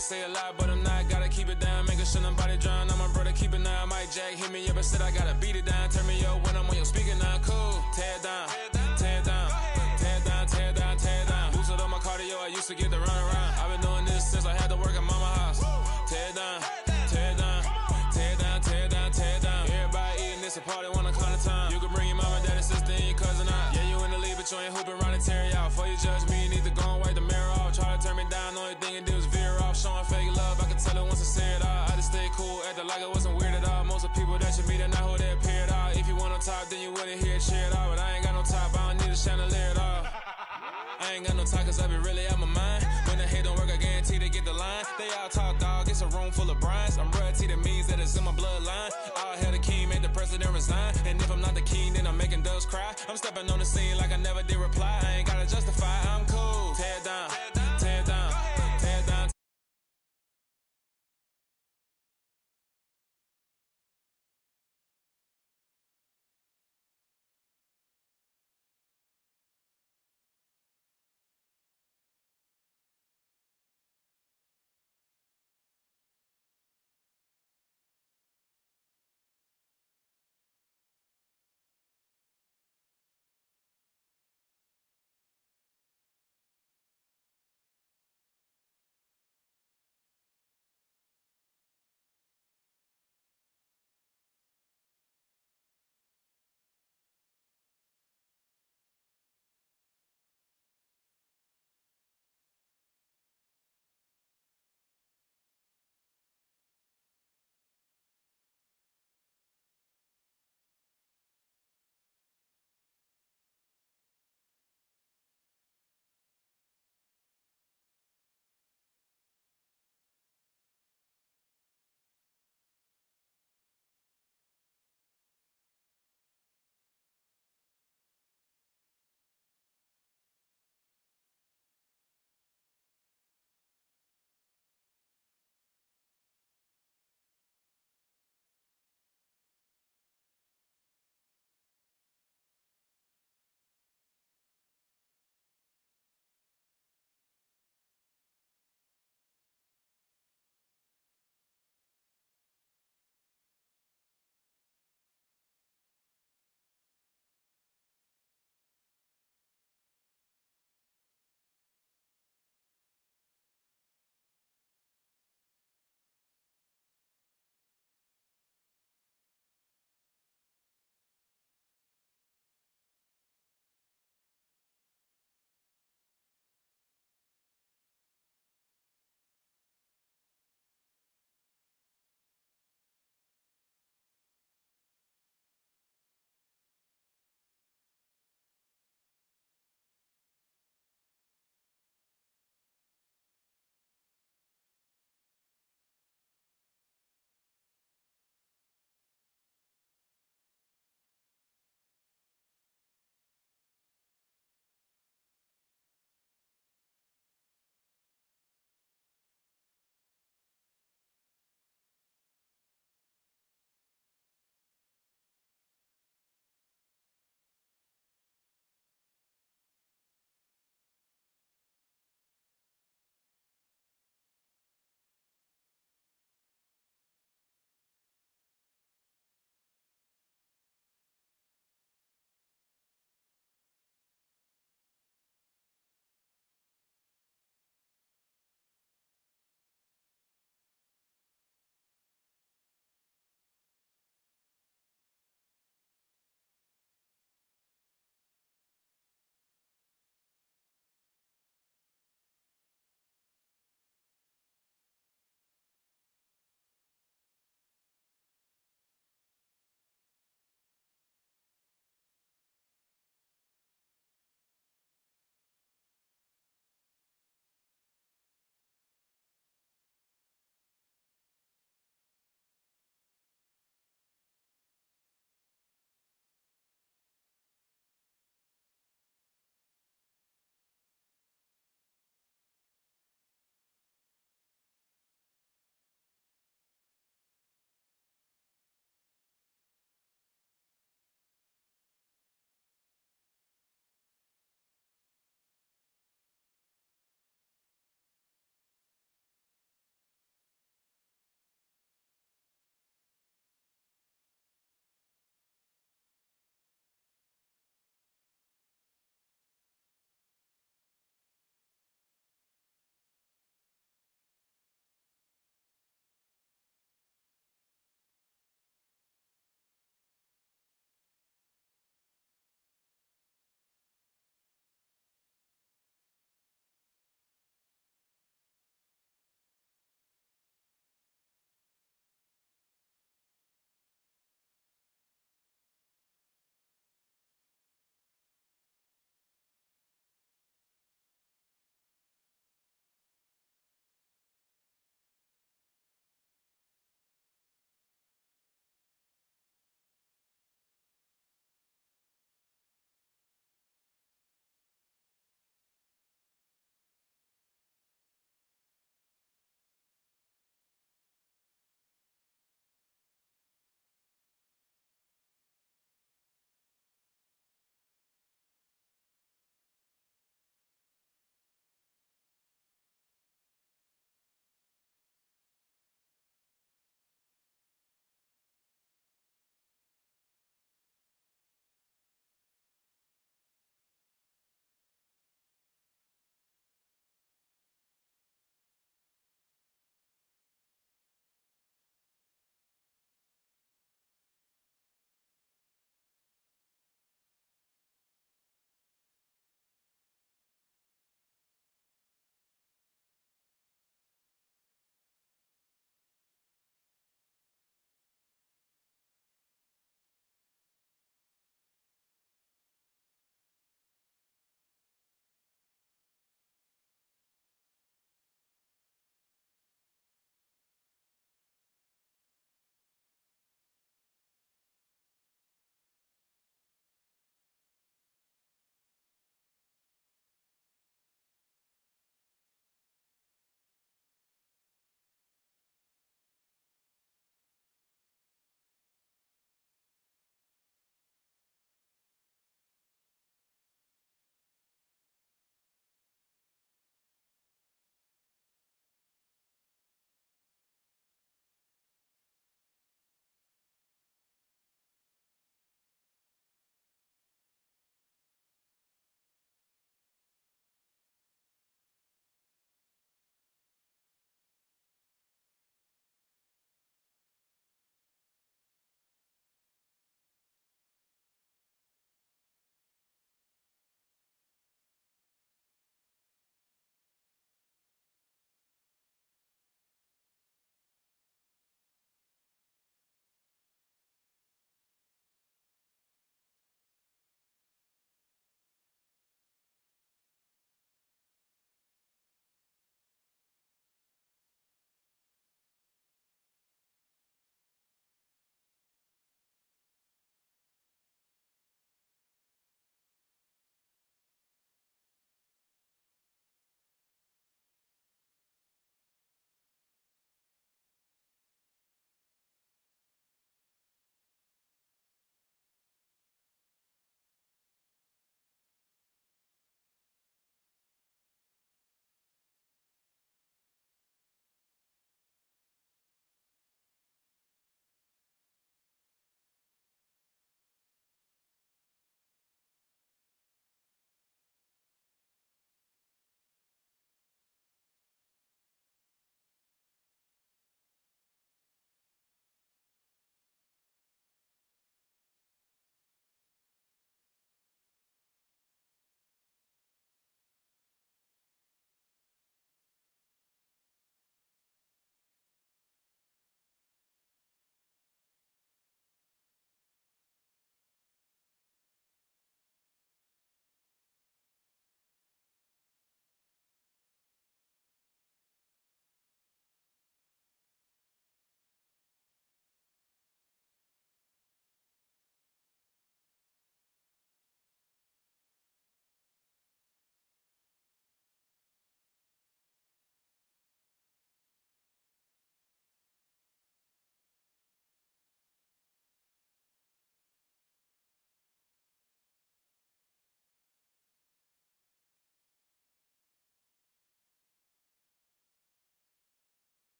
can say a lot, but I'm not. Gotta keep it down, making sure nobody drown. I'm my brother, keep it down. Mike Jack hit me up and said I gotta beat it down. Turn me up when I'm on your speaker now. Cool, tear it down, tear it down, tear it down, tear it down, tear it down. Boosted up my cardio, I used to get to run around. I've been doing this since I had to work at mama house. Tear it down, tear it down, tear it down, tear it down, tear it down. Everybody eating this a party, wanna count the time. You can bring your mama, daddy, sister, and your cousin out. Yeah, you in the league, but you ain't hooping around and tear out. Before you judge me, you need to go and wipe the mirror off. Try to turn me down, only thing it did was veer off. Showing fake love, I can tell it once I say it all. I just stay cool, acting like it wasn't weird at all. Most of the people that you meet are not who they appear at all. If you want on top, then you wouldn't hear it cheer at all. But I ain't got no top, I don't need a chandelier at all. I ain't got no talk, cause I be really out my mind. When the hate don't work, I guarantee they get the line. They all talk, dog, it's a room full of brines. I'm royalty, that means that it's in my bloodline. All hell the king, made the president resign. And if I'm not the king, then I'm making doves cry. I'm stepping on the scene like I never did reply. I ain't gotta justify, I'm cool. Tear it down, tear it down, tear it down.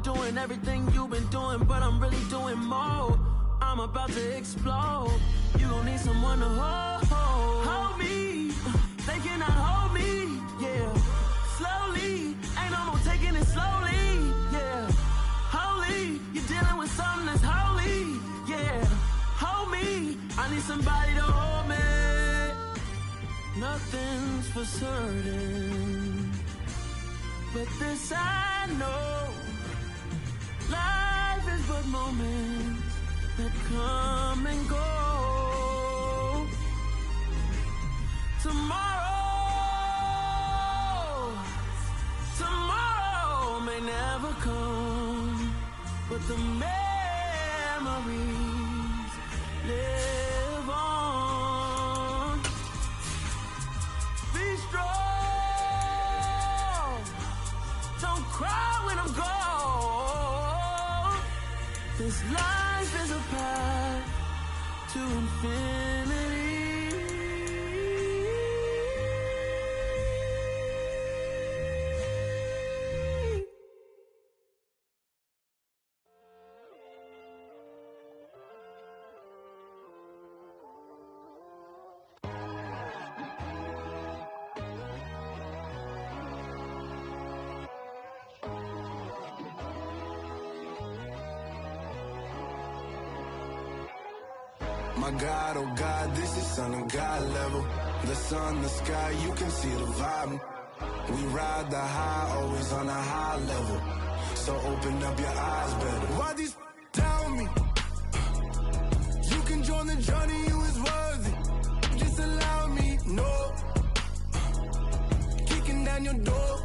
doing everything you've been doing, but I'm really doing more. I'm about to explode. You gon' need someone to hold me. They cannot hold me, yeah. Slowly, ain't no more taking it slowly, yeah. Holy, you're dealing with something that's holy, yeah. Hold me, I need somebody to hold me. Nothing's for certain, but this I know. Life is but moments that come and go. Tomorrow may never come, but the memories live on. Be strong, don't cry when I'm gone. This life is a path to infinity. My God, oh God, this is Son of God level. The sun, the sky, you can see the vibe. We ride the high, always on a high level. So open up your eyes better. Why these tell me? You can join the journey, you is worthy. Just allow me, no. Kicking down your door.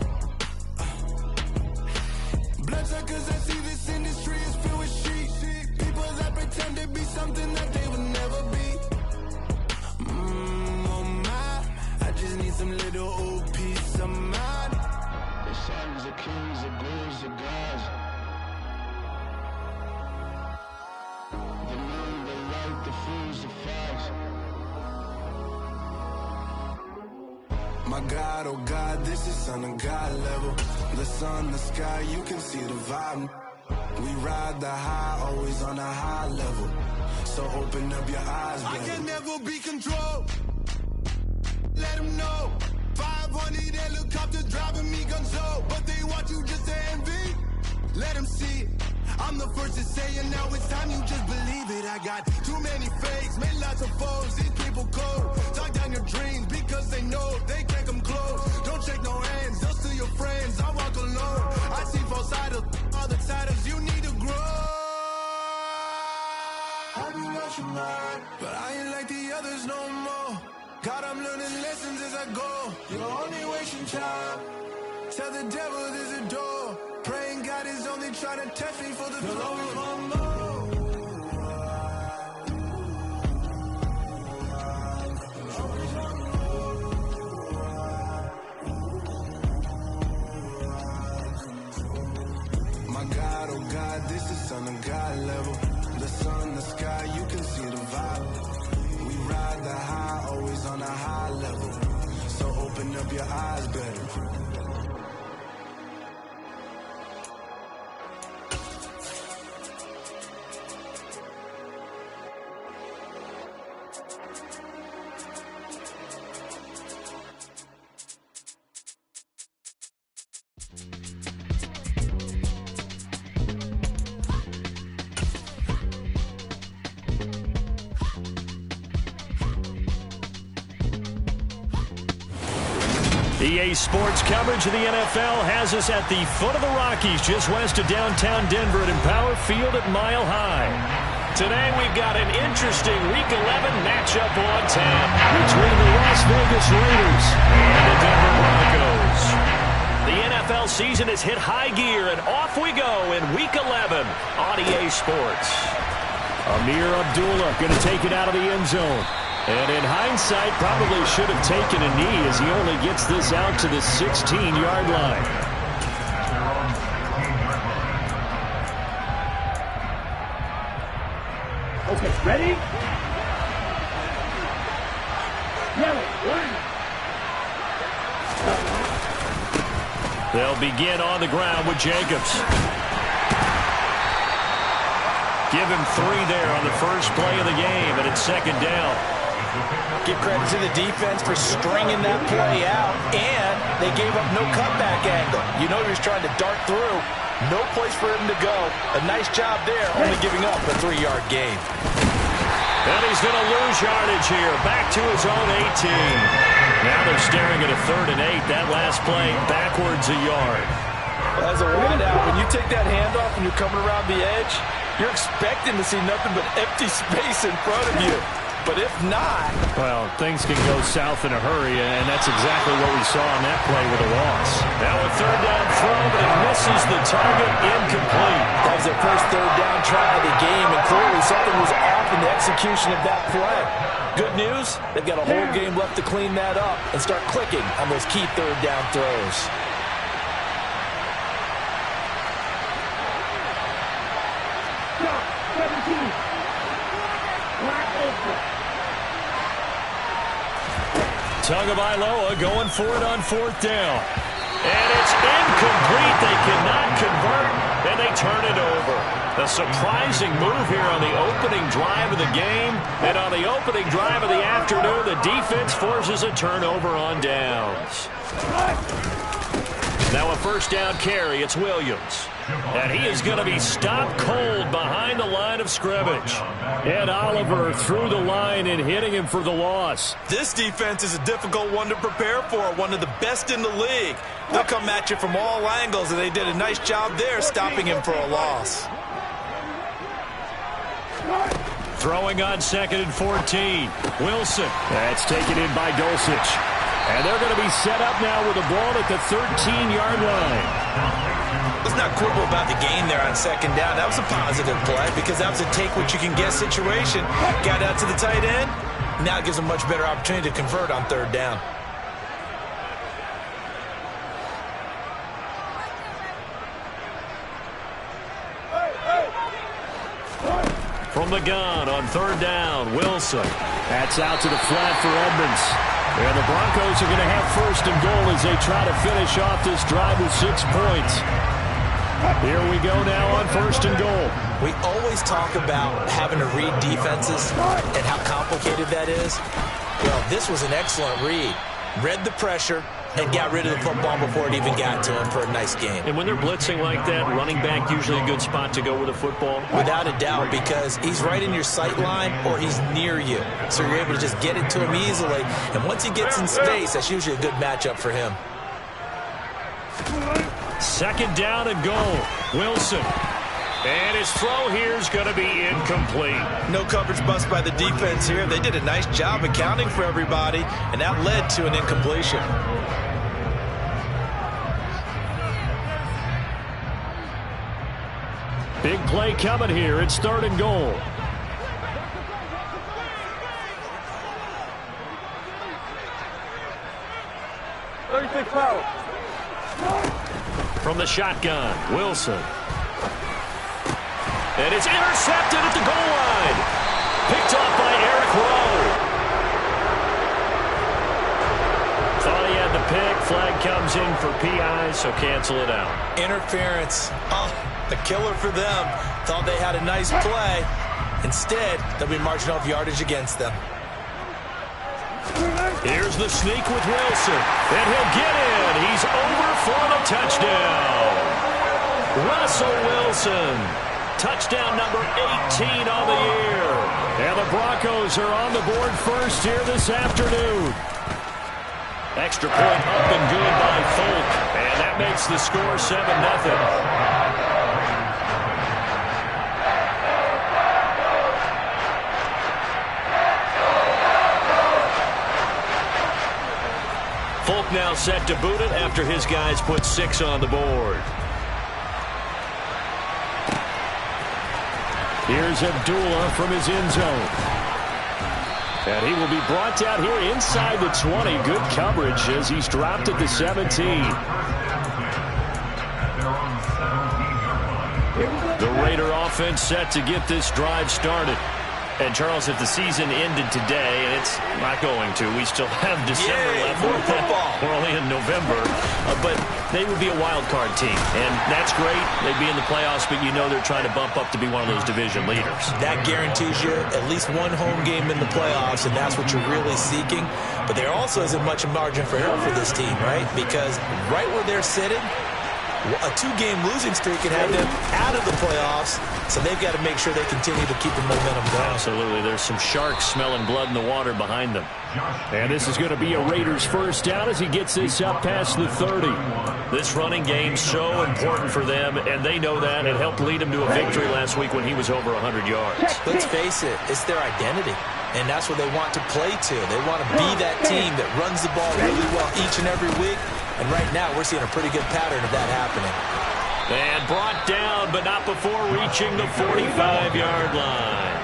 Bloodsuckers, I see this industry is filled with shit. People that pretend to be something that they would never be. Oh my, I just need some little old peace of mind. The sons of kings, the ghouls, the gods. The moon, the light, the fools, the facts. My God, oh God, this is Son of God level. The sun, the sky, you can see the vibe. We ride the high, always on a high level. So open up your eyes, baby. I can never be controlled. Let them know. 500 helicopters driving me gonzo. But they want you just to envy. Let them see it. I'm the first to say it, now it's time you just believe it. I got too many fakes, made lots of foes. These people cold. Talk down your dreams because they know they can't come close. Don't shake no hands, they'll steal your friends. I walk alone. I see false idols, other titles. You need to grow. Have you lost your mind? But I ain't like the others no more. God, I'm learning lessons as I go. You're only wasting time. Tell the devil there's a door. Praying God is only trying to test me for the glory of my more. My God, oh God, this is Son of God level. The sun, the sky, you can see the vibe. We ride the high, always on a high level. So open up your eyes better. EA Sports coverage of the NFL has us at the foot of the Rockies, just west of downtown Denver at Empower Field at Mile High. Today we've got an interesting Week 11 matchup on tap between the Las Vegas Raiders and the Denver Broncos. The NFL season has hit high gear, and off we go in Week 11 on EA Sports. Amir Abdullah going to take it out of the end zone. And in hindsight, probably should have taken a knee as he only gets this out to the 16-yard line. Okay, ready? They'll begin on the ground with Jacobs. Give him 3 there on the first play of the game, and it's second down. Give credit to the defense for stringing that play out, and they gave up no cutback angle. You know he was trying to dart through. No place for him to go. A nice job there, only giving up a 3-yard gain. And he's going to lose yardage here. Back to his own 18. Now they're staring at a 3rd and 8. That last play, backwards a yard. Well, as a wideout, when you take that handoff and you're coming around the edge, you're expecting to see nothing but empty space in front of you. But if not... Well, things can go south in a hurry, and that's exactly what we saw on that play with a loss. Now a 3rd down throw, but it misses the target, incomplete. That was their first 3rd down try of the game, and clearly something was off in the execution of that play. Good news, they've got a whole game left to clean that up and start clicking on those key 3rd down throws. Tagovailoa going for it on 4th down. And it's incomplete. They cannot convert, and they turn it over. A surprising move here on the opening drive of the game. And on the opening drive of the afternoon, the defense forces a turnover on downs. Now a 1st down carry. It's Williams. And he is going to be stopped cold behind the line of scrimmage. Ed Oliver through the line and hitting him for the loss. This defense is a difficult one to prepare for, one of the best in the league. They'll come at you from all angles, and they did a nice job there stopping him for a loss. Throwing on 2nd and 14. Wilson. That's taken in by Dulcich. And they're going to be set up now with a ball at the 13-yard line. Let's not quibble about the gain there on 2nd down. That was a positive play because that was a take-what-you-can-get situation. Got out to the tight end. Now it gives them a much better opportunity to convert on 3rd down. From the gun on 3rd down, Wilson. That's out to the flat for Edmonds. And the Broncos are going to have 1st and goal as they try to finish off this drive with 6 points. Here we go now on 1st and goal. We always talk about having to read defenses and how complicated that is. Well, this was an excellent read. Read the pressure and got rid of the football before it even got to him for a nice game. And when they're blitzing like that, running back usually a good spot to go with a football? Without a doubt, because he's right in your sight line or he's near you. So you're able to just get it to him easily. And once he gets in space, that's usually a good matchup for him. 2nd down and goal. Wilson. And his throw here is going to be incomplete. No coverage bust by the defense here. They did a nice job accounting for everybody, and that led to an incompletion. Big play coming here. It's 3rd and goal. From the shotgun, Wilson. And it's intercepted at the goal line. Picked off by Eric Rowe. Thought he had the pick. Flag comes in for PI, so cancel it out. Interference. Oh, a killer for them. Thought they had a nice play. Instead, they'll be marching off yardage against them. Here's the sneak with Wilson. And he'll get in. He's over for the touchdown. Russell Wilson. Touchdown number 18 on the year. And the Broncos are on the board first here this afternoon. Extra point up and good by Folk. And that makes the score 7-0. Folk now set to boot it after his guys put 6 on the board. Here's Abdullah from his end zone. And he will be brought down here inside the 20. Good coverage as he's dropped at the 17. The Raider offense set to get this drive started. And, Charles, if the season ended today, and it's not going to, we still have December left. More football. We're only in November. But they would be a wild card team. And that's great. They'd be in the playoffs, but you know they're trying to bump up to be one of those division leaders. That guarantees you at least one home game in the playoffs, and that's what you're really seeking. But there also isn't much margin for error for this team, right? Because right where they're sitting, a 2-game losing streak can have them out of the playoffs, so they've got to make sure they continue to keep the momentum going. Absolutely. There's some sharks smelling blood in the water behind them. And this is going to be a Raiders first down as he gets this up past the 30. This running game so important for them, and they know that. It helped lead them to a victory last week when he was over 100 yards. Let's face it, it's their identity, and that's what they want to play to. They want to be that team that runs the ball really well each and every week. And right now, we're seeing a pretty good pattern of that happening. And brought down, but not before reaching the 45-yard line.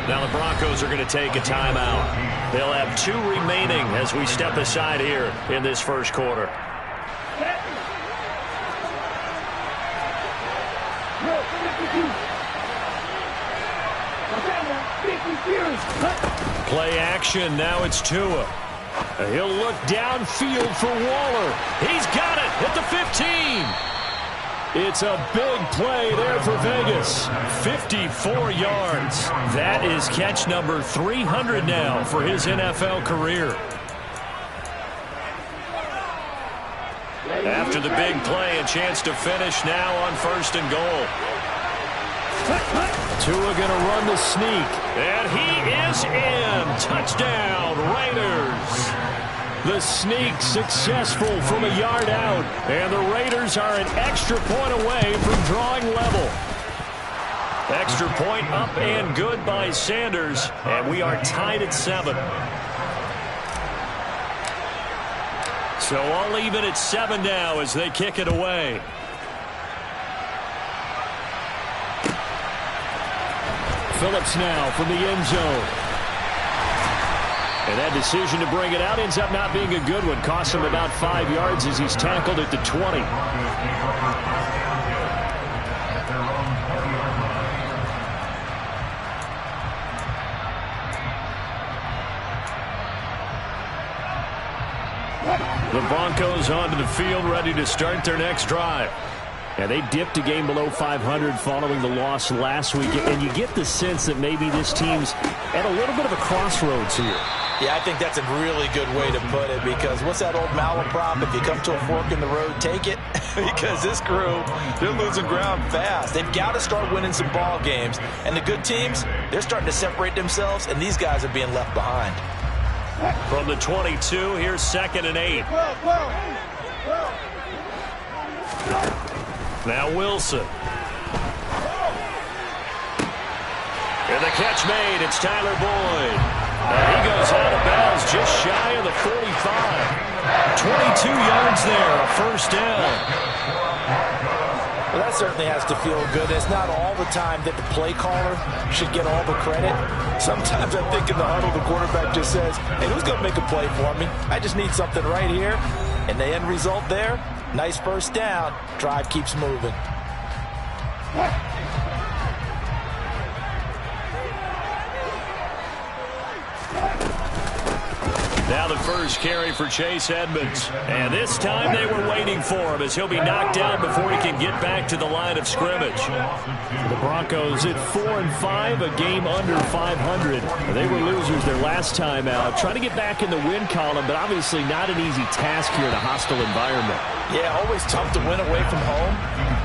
Now the Broncos are going to take a timeout. They'll have 2 remaining as we step aside here in this first quarter. Play action. Now it's Tua. He'll look downfield for Waller. He's got it at the 15. It's a big play there for Vegas. 54 yards. That is catch number 300 now for his NFL career. After the big play, a chance to finish now on 1st and goal. Tua going to run the sneak, and he is in. Touchdown, Raiders. The sneak successful from a yard out, and the Raiders are an extra point away from drawing level. Extra point up and good by Sanders, and we are tied at 7. So all even at 7 now as they kick it away. Phillips now from the end zone. And that decision to bring it out ends up not being a good one. Costs him about 5 yards as he's tackled at the 20. The Broncos onto the field, ready to start their next drive. Yeah, they dipped a game below 500 following the loss last week, and you get the sense that maybe this team's at a little bit of a crossroads here. Yeah, I think that's a really good way to put it, because what's that old malaprop? If you come to a fork in the road, take it. Because this crew, they're losing ground fast. They've got to start winning some ball games. And the good teams, they're starting to separate themselves, and these guys are being left behind. From the 22, here's 2nd and 8. Now Wilson. And the catch made. It's Tyler Boyd. He goes out of bounds just shy of the 45. 22 yards there, a first down. Well, that certainly has to feel good. It's not all the time that the play caller should get all the credit. Sometimes I think in the huddle, the quarterback just says, hey, who's going to make a play for me? I just need something right here. And the end result there, nice first down. Drive keeps moving. Now the first carry for Chase Edmonds. And this time they were waiting for him as he'll be knocked down before he can get back to the line of scrimmage. The Broncos at 4-5, a game under 500. They were losers their last time out. Trying to get back in the win column, but obviously not an easy task here in a hostile environment. Yeah, always tough to win away from home.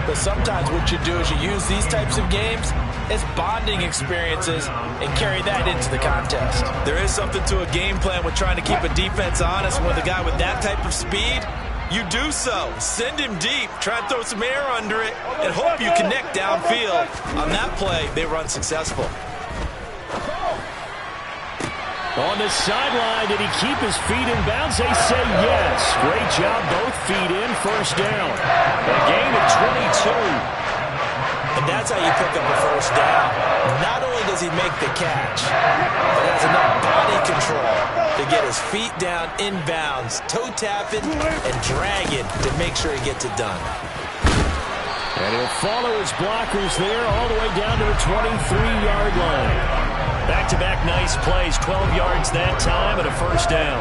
But sometimes what you do is you use these types of games as bonding experiences and carry that into the contest. There is something to a game plan with trying to keep a defense honest. With a guy with that type of speed, you do so. Send him deep, try and throw some air under it, and hope you connect downfield. On that play, they were unsuccessful. On the sideline, did he keep his feet in bounds? They say yes. Great job, both feet in, first down. A gain of 22. And that's how you pick up a first down. Not only does he make the catch, but has enough body control to get his feet down inbounds, toe tapping and dragging to make sure he gets it done. And he'll follow his blockers there all the way down to the 23-yard line. Back-to-back nice plays, 12 yards that time and a first down.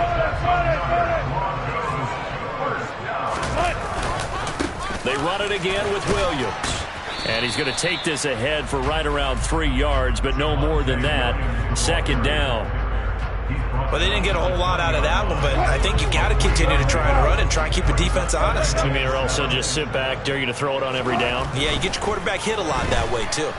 They run it again with Williams. And he's going to take this ahead for right around 3 yards, but no more than that. Second down. Well, they didn't get a whole lot out of that one, but I think you got to continue to try and run and try and keep the defense honest. You mean or also just sit back, dare you to throw it on every down? Yeah, you get your quarterback hit a lot that way, too.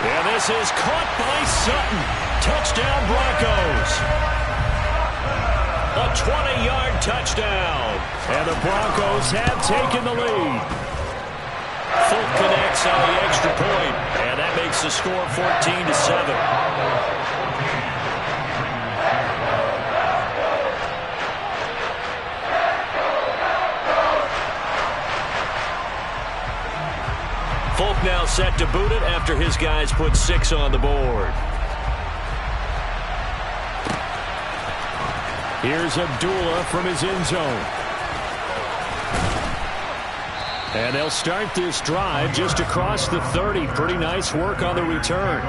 And this is caught by Sutton. Touchdown, Broncos. A 20-yard touchdown. And the Broncos have taken the lead. Fulk connects on the extra point, and that makes the score 14-7. Fulk now set to boot it after his guys put 6 on the board. Here's Abdullah from his end zone. And they'll start this drive just across the 30. Pretty nice work on the return.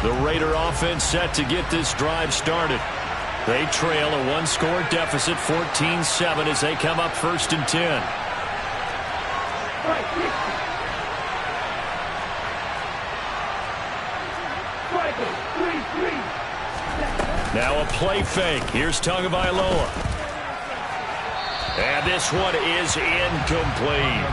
The Raider offense set to get this drive started. They trail a one-score deficit, 14-7, as they come up 1st and 10. Now a play fake. Here's Tagovailoa. And this one is incomplete.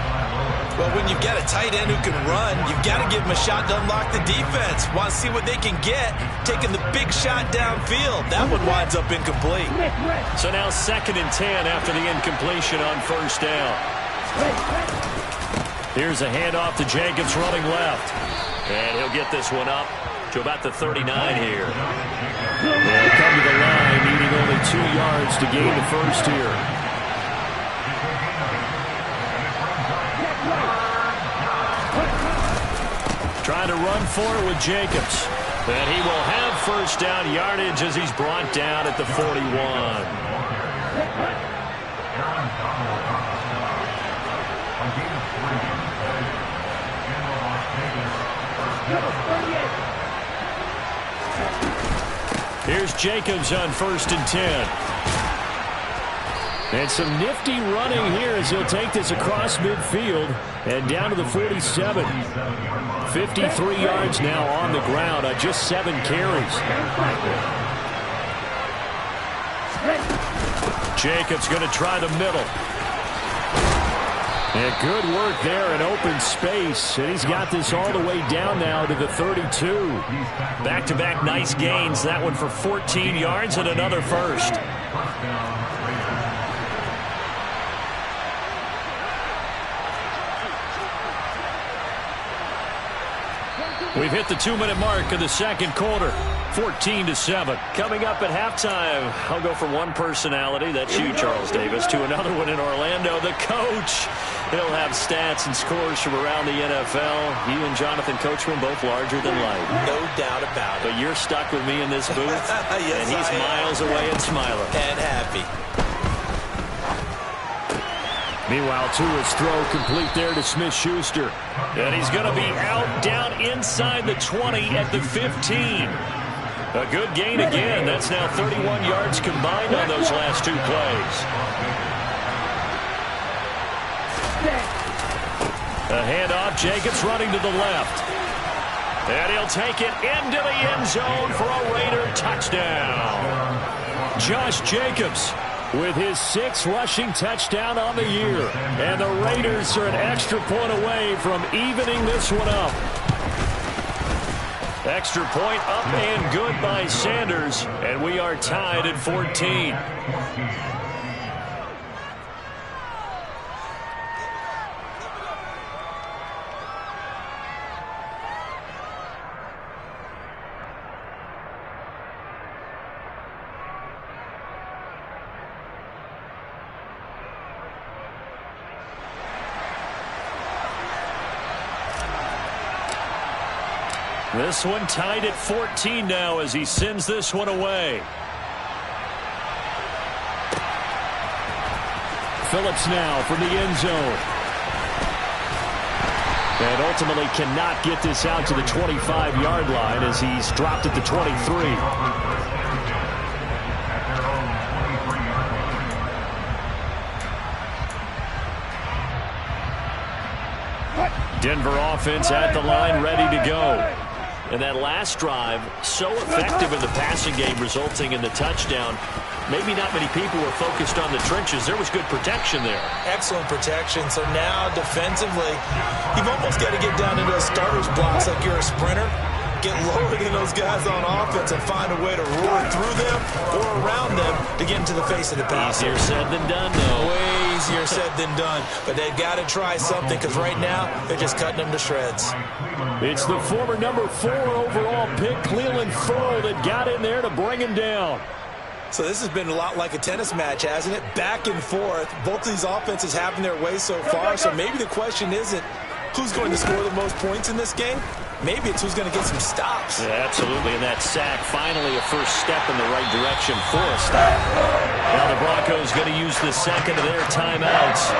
Well, when you've got a tight end who can run, you've got to give him a shot to unlock the defense. Want to see what they can get, taking the big shot downfield. That one winds up incomplete. So now 2nd and 10 after the incompletion on 1st down. Here's a handoff to Jacobs running left. And he'll get this one up to about the 39 here. They'll come to the line, needing only 2 yards to gain the first here. Trying to run for it with Jacobs. And he will have 1st down yardage as he's brought down at the 41. Here's Jacobs on 1st and 10. And some nifty running here as he'll take this across midfield and down to the 47. 53 yards now on the ground on just 7 carries. Jacobs going to try the middle. And good work there in open space. And he's got this all the way down now to the 32. Back-to-back nice gains. That one for 14 yards and another first. We've hit the 2-minute mark of the 2nd quarter. 14-7. Coming up at halftime, I'll go from one personality, that's you, Charles Davis, to another one in Orlando, the coach. He'll have stats and scores from around the NFL. You and Jonathan Coachman both larger than life. No doubt about it. But you're stuck with me in this booth, yes, and he's miles away and smiling. And happy. Meanwhile, Tua's throw complete there to Smith-Schuster. And he's going to be out down inside the 20 at the 15. A good gain again. That's now 31 yards combined on those last 2 plays. A handoff. Jacobs running to the left. And he'll take it into the end zone for a Raider touchdown. Josh Jacobs with his 6th rushing touchdown on the year. And the Raiders are an extra point away from evening this one up. Extra point up and good by Sanders. And we are tied at 14. This one tied at 14 now as he sends this one away. Phillips now from the end zone. And ultimately cannot get this out to the 25-yard line as he's dropped at the 23. Denver offense at the line, ready to go. And that last drive, so effective in the passing game, resulting in the touchdown. Maybe not many people were focused on the trenches. There was good protection there. Excellent protection. So now, defensively, you've almost got to get down into those starter's blocks like you're a sprinter. Get lower than those guys on offense and find a way to roar through them or around them to get into the face of the passer. Easier said than done, though. Way easier said than done. But they've got to try something because right now they're just cutting them to shreds. It's the former number 4 overall pick, Cleveland Ferrell, that got in there to bring him down. So this has been a lot like a tennis match, hasn't it? Back and forth. Both of these offenses having their way so far. So maybe the question isn't who's going to score the most points in this game. Maybe it's who's going to get some stops. Yeah, absolutely. And that sack, finally a first step in the right direction for a stop. Now the Broncos going to use the second of their timeouts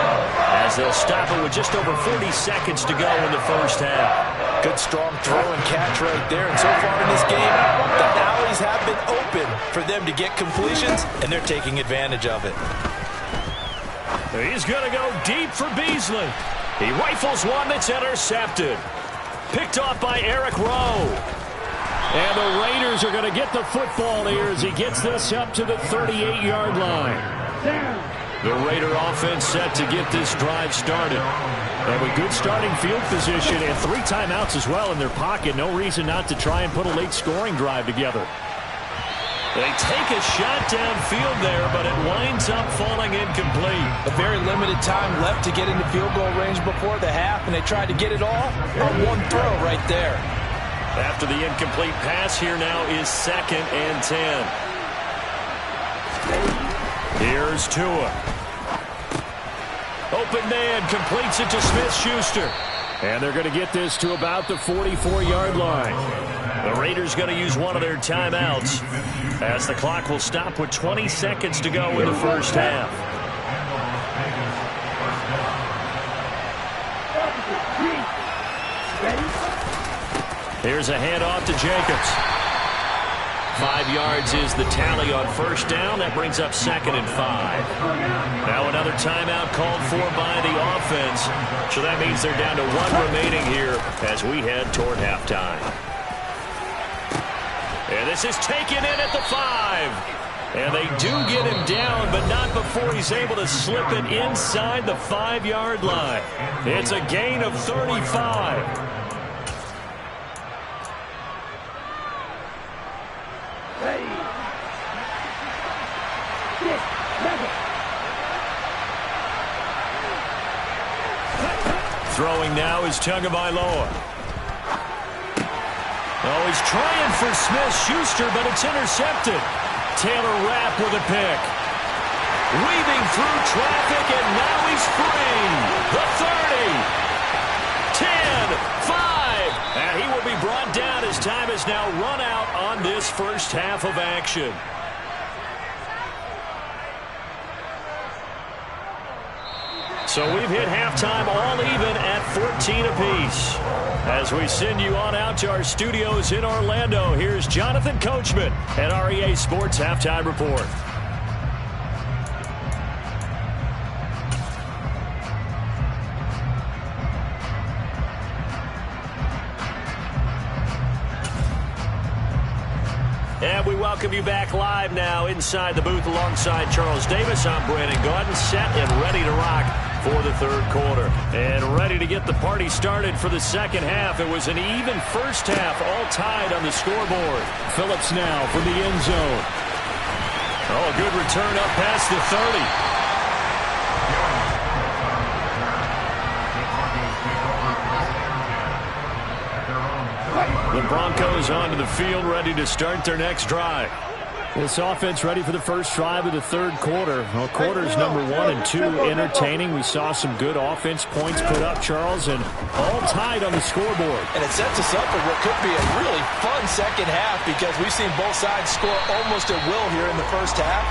as they'll stop it with just over 40 seconds to go in the first half. Good strong throw and catch right there. And so far in this game, the alleys have been open for them to get completions, and they're taking advantage of it. He's going to go deep for Beasley. He rifles one that's intercepted. Picked off by Eric Rowe. And the Raiders are going to get the football here as he gets this up to the 38-yard line. The Raider offense set to get this drive started. And with good starting field position and 3 timeouts as well in their pocket, no reason not to try and put a late scoring drive together. They take a shot downfield there, but it winds up falling incomplete. A very limited time left to get into field goal range before the half, and they tried to get it all on one throw right there. After the incomplete pass, here now is 2nd and 10. Here's Tua. Open man, completes it to Smith-Schuster. And they're going to get this to about the 44-yard line. The Raiders going to use one of their timeouts as the clock will stop with 20 seconds to go in the first half. Here's a handoff to Jacobs. 5 yards is the tally on first down. That brings up 2nd and 5. Now another timeout called for by the offense. So that means they're down to 1 remaining here as we head toward halftime. And this is taken in at the 5. And they do get him down, but not before he's able to slip it inside the 5-yard line. It's a gain of 35. Throwing now is Tagovailoa. Oh, he's trying for Smith-Schuster, but it's intercepted. Taylor Rapp with a pick. Weaving through traffic, and now he's free. The 30. 10, 5. And he will be brought down as time has now run out on this first half of action. So we've hit halftime all even at 14 apiece. As we send you on out to our studios in Orlando, here's Jonathan Coachman at REA Sports Halftime Report. And we welcome you back live now inside the booth alongside Charles Davis. I'm Brandon Gaudin, set and ready to rock for the third quarter. And ready to get the party started for the second half. It was an even first half, all tied on the scoreboard. Phillips now from the end zone. Oh, a good return up past the 30. The Broncos onto the field, ready to start their next drive. This offense ready for the first drive of the third quarter. Well, quarters number 1 and 2 entertaining. We saw some good offense points put up, Charles, and all tied on the scoreboard. And it sets us up for what could be a really fun second half because we've seen both sides score almost at will here in the first half.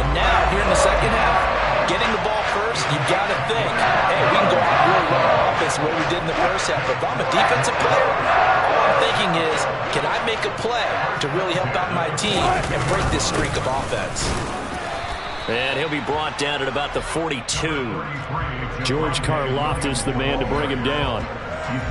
And now, here in the second half, getting the ball first, you've got to think, hey, we can go out and really run our offense the way we did in the first half. But if I'm a defensive player, all I'm thinking is, can I make a play to really help out my team and break this streak of offense? And he'll be brought down at about the 42. George Karlaftis, the man to bring him down.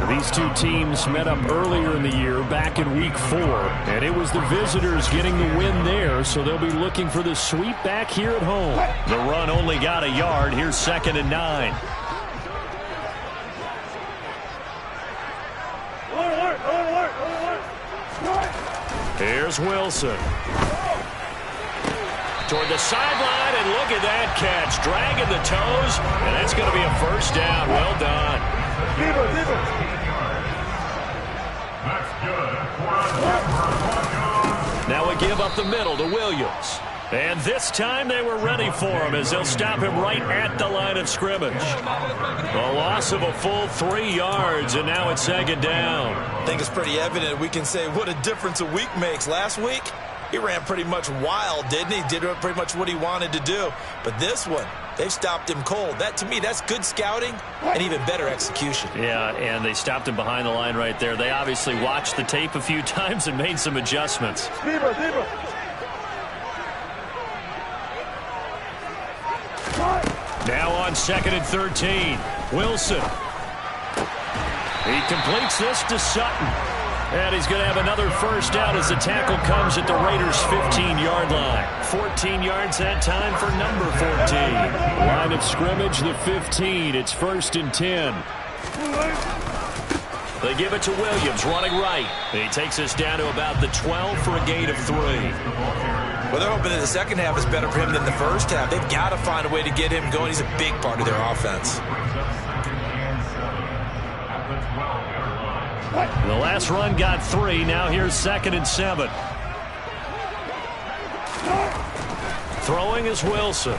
These two teams met up earlier in the year, back in Week 4, and it was the visitors getting the win there, so they'll be looking for the sweep back here at home. The run only got a yard. Here's 2nd and 9. Here's Wilson. Toward the sideline, and look at that catch. Dragging the toes, and that's going to be a first down. Well done. Now we give up the middle to Williams. And this time they were ready for him as they'll stop him right at the line of scrimmage. A loss of a full 3 yards, and now it's 2nd down. I think it's pretty evident we can say what a difference a week makes. Last week, he ran pretty much wild, didn't he? Did pretty much what he wanted to do. But this one, they've stopped him cold. That, to me, that's good scouting and even better execution. Yeah, and they stopped him behind the line right there. They obviously watched the tape a few times and made some adjustments. Now on 2nd and 13, Wilson. He completes this to Sutton. And he's going to have another first down as the tackle comes at the Raiders' 15-yard line. 14 yards that time for number 14. Line of scrimmage, the 15. It's 1st and 10. They give it to Williams, running right. He takes us down to about the 12 for a gain of 3. Well, they're hoping that the second half is better for him than the first half. They've got to find a way to get him going. He's a big part of their offense. The last run got 3. Now here's 2nd and 7. Throwing is Wilson.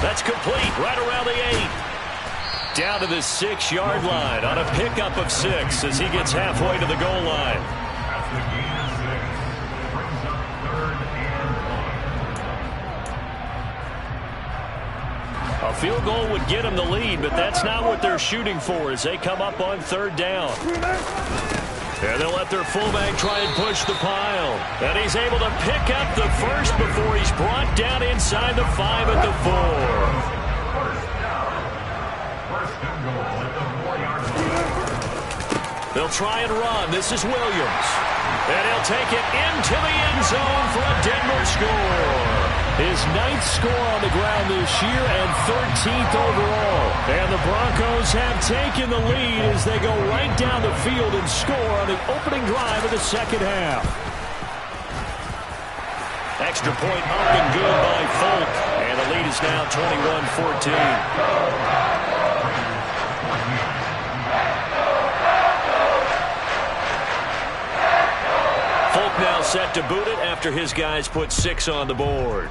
That's complete right around the 8. Down to the 6-yard line on a pickup of 6 as he gets halfway to the goal line. A field goal would get them the lead, but that's not what they're shooting for as they come up on 3rd down. And they'll let their fullback try and push the pile. And he's able to pick up the first before he's brought down inside the 5 at the 4. They'll try and run. This is Williams. And he'll take it into the end zone for a Denver score. His 9th score on the ground this year and 13th overall. And the Broncos have taken the lead as they go right down the field and score on the opening drive of the second half. Extra point up and good by Folk. And the lead is now 21-14. Now set to boot it after his guys put 6 on the board.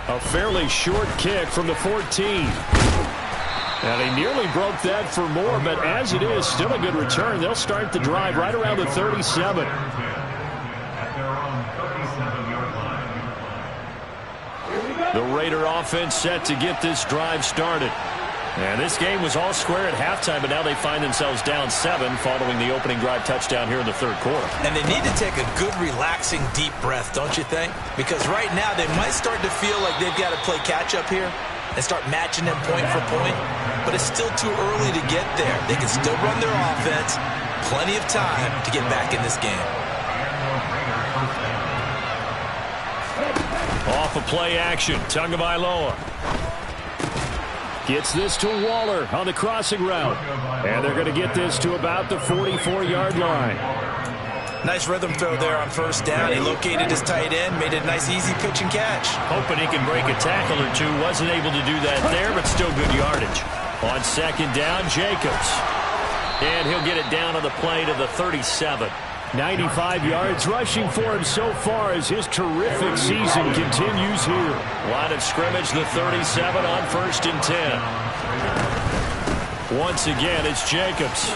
A fairly short kick from the 14. And he nearly broke that for more, but as it is, still a good return. They'll start the drive right around the 37. The Raider offense set to get this drive started. And this game was all square at halftime, but now they find themselves down 7 following the opening drive touchdown here in the 3rd quarter. And they need to take a good, relaxing, deep breath, don't you think? Because right now they might start to feel like they've got to play catch-up here and start matching them point for point. But it's still too early to get there. They can still run their offense. Plenty of time to get back in this game. Off of play action, Tagovailoa. Gets this to Waller on the crossing route. And they're going to get this to about the 44-yard line. Nice rhythm throw there on 1st down. He located his tight end, made a nice easy pitch and catch. Hoping he can break a tackle or two. Wasn't able to do that there, but still good yardage. On 2nd down, Jacobs. And he'll get it down on the play to the 37. 95 yards rushing for him so far as his terrific season continues here. Line of scrimmage, the 37 on 1st and 10. Once again, it's Jacobs.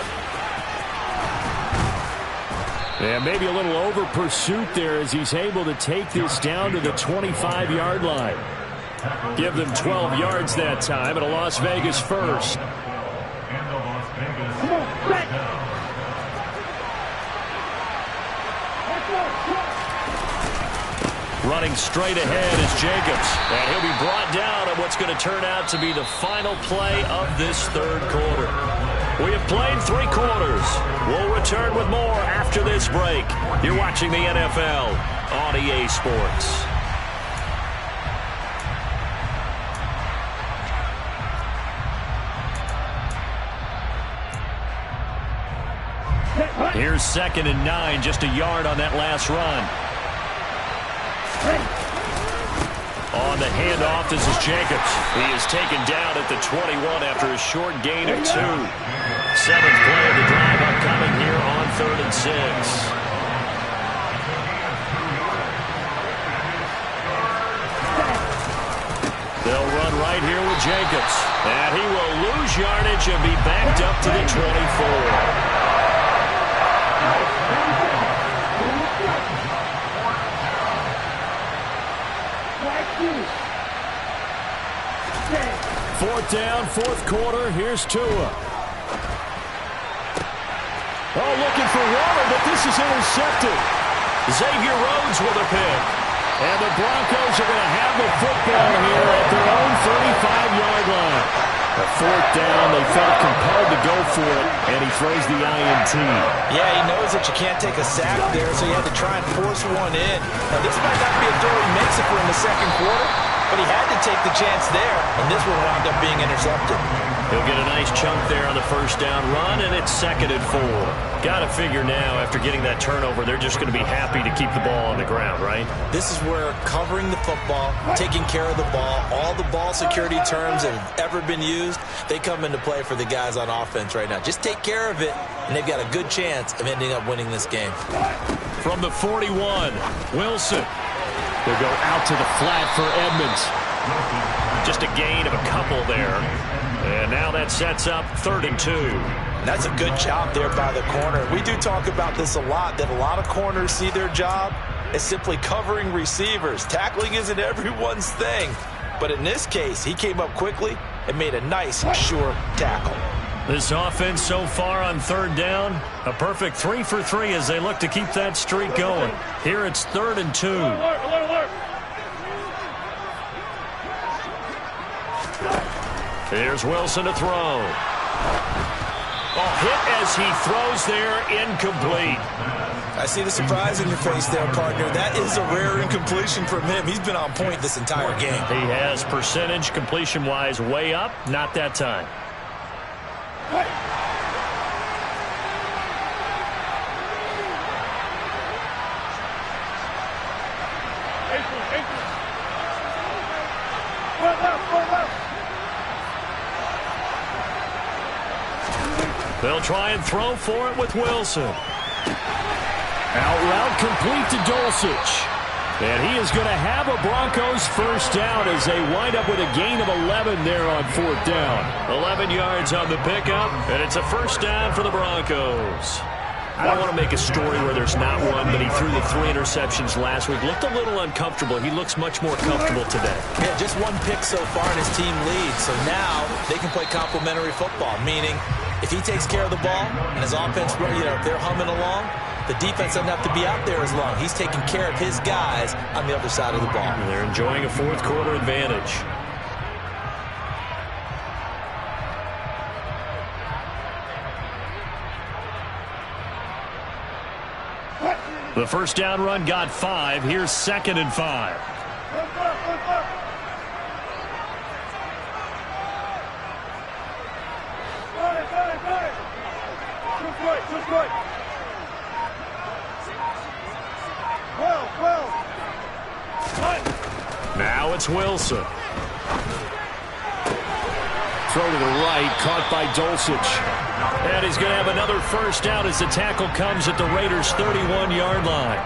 And maybe a little over pursuit there as he's able to take this down to the 25-yard line. Give them 12 yards that time at a Las Vegas first. Running straight ahead is Jacobs. And he'll be brought down at what's going to turn out to be the final play of this third quarter. We have played 3 quarters. We'll return with more after this break. You're watching the NFL on EA Sports. Here's 2nd and 9, just a yard on that last run. On the handoff, this is Jacobs. He is taken down at the 21 after a short gain of 2. 7th play of the drive upcoming here on 3rd and 6. They'll run right here with Jacobs. And he will lose yardage and be backed up to the 24. 4th down, 4th quarter. Here's Tua. Oh, looking for Waller, but this is intercepted. Xavier Rhodes with a pick. And the Broncos are going to have the football here at their own 35-yard line. A 4th down, they felt compelled to go for it, and he throws the INT. Yeah, he knows that you can't take a sack there, so he had to try and force one in. Now, this might not be a throw he makes it for in the second quarter, but he had to take the chance there, and this one wound up being intercepted. He'll get a nice chunk there on the 1st down run, and it's 2nd and 4. Got to figure now, after getting that turnover, they're just going to be happy to keep the ball on the ground, right? This is where covering the football, taking care of the ball, all the ball security terms that have ever been used, they come into play for the guys on offense right now. Just take care of it, and they've got a good chance of ending up winning this game. From the 41, Wilson. They'll go out to the flat for Edmonds. Just a gain of a couple there. And now that sets up 3rd and 2. That's a good job there by the corner. We do talk about this a lot, that a lot of corners see their job as simply covering receivers. Tackling isn't everyone's thing. But in this case, he came up quickly and made a nice, sure tackle. This offense so far on 3rd down, a perfect 3 for 3 as they look to keep that streak going. Here it's 3rd and 2. Here's Wilson to throw. Hit as he throws there, incomplete. I see the surprise in your face there, partner. That is a rare incompletion from him. He's been on point this entire game. He has percentage completion-wise way up, not that time. They'll try and throw for it with Wilson. Out route complete to Dulcich. And he is going to have a Broncos 1st down as they wind up with a gain of 11 there on 4th down. 11 yards on the pickup, and it's a 1st down for the Broncos. I don't want to make a story where there's not one, but he threw the 3 interceptions last week. Looked a little uncomfortable. He looks much more comfortable today. Yeah, just 1 pick so far and his team leads. So now they can play complementary football, meaning if he takes care of the ball and his offense, if they're humming along, the defense doesn't have to be out there as long. He's taking care of his guys on the other side of the ball. And they're enjoying a 4th quarter advantage. The 1st down run got 5. Here's 2nd and 5. Now it's Wilson. Throw to the right, caught by Dulcich. And he's going to have another first down as the tackle comes at the Raiders' 31-yard line.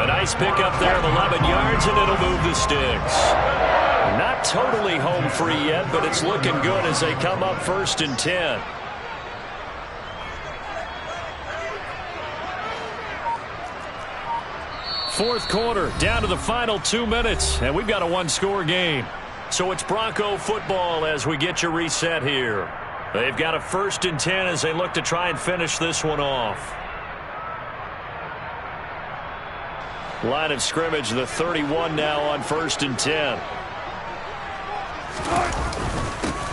A nice pickup there of 11 yards, and it'll move the sticks. Not totally home free yet, but it's looking good as they come up 1st and 10. Fourth quarter, down to the final 2 minutes, and we've got a one-score game. So it's Bronco football as we get you reset here. They've got a 1st and 10 as they look to try and finish this one off. Line of scrimmage, the 31 now on 1st and 10.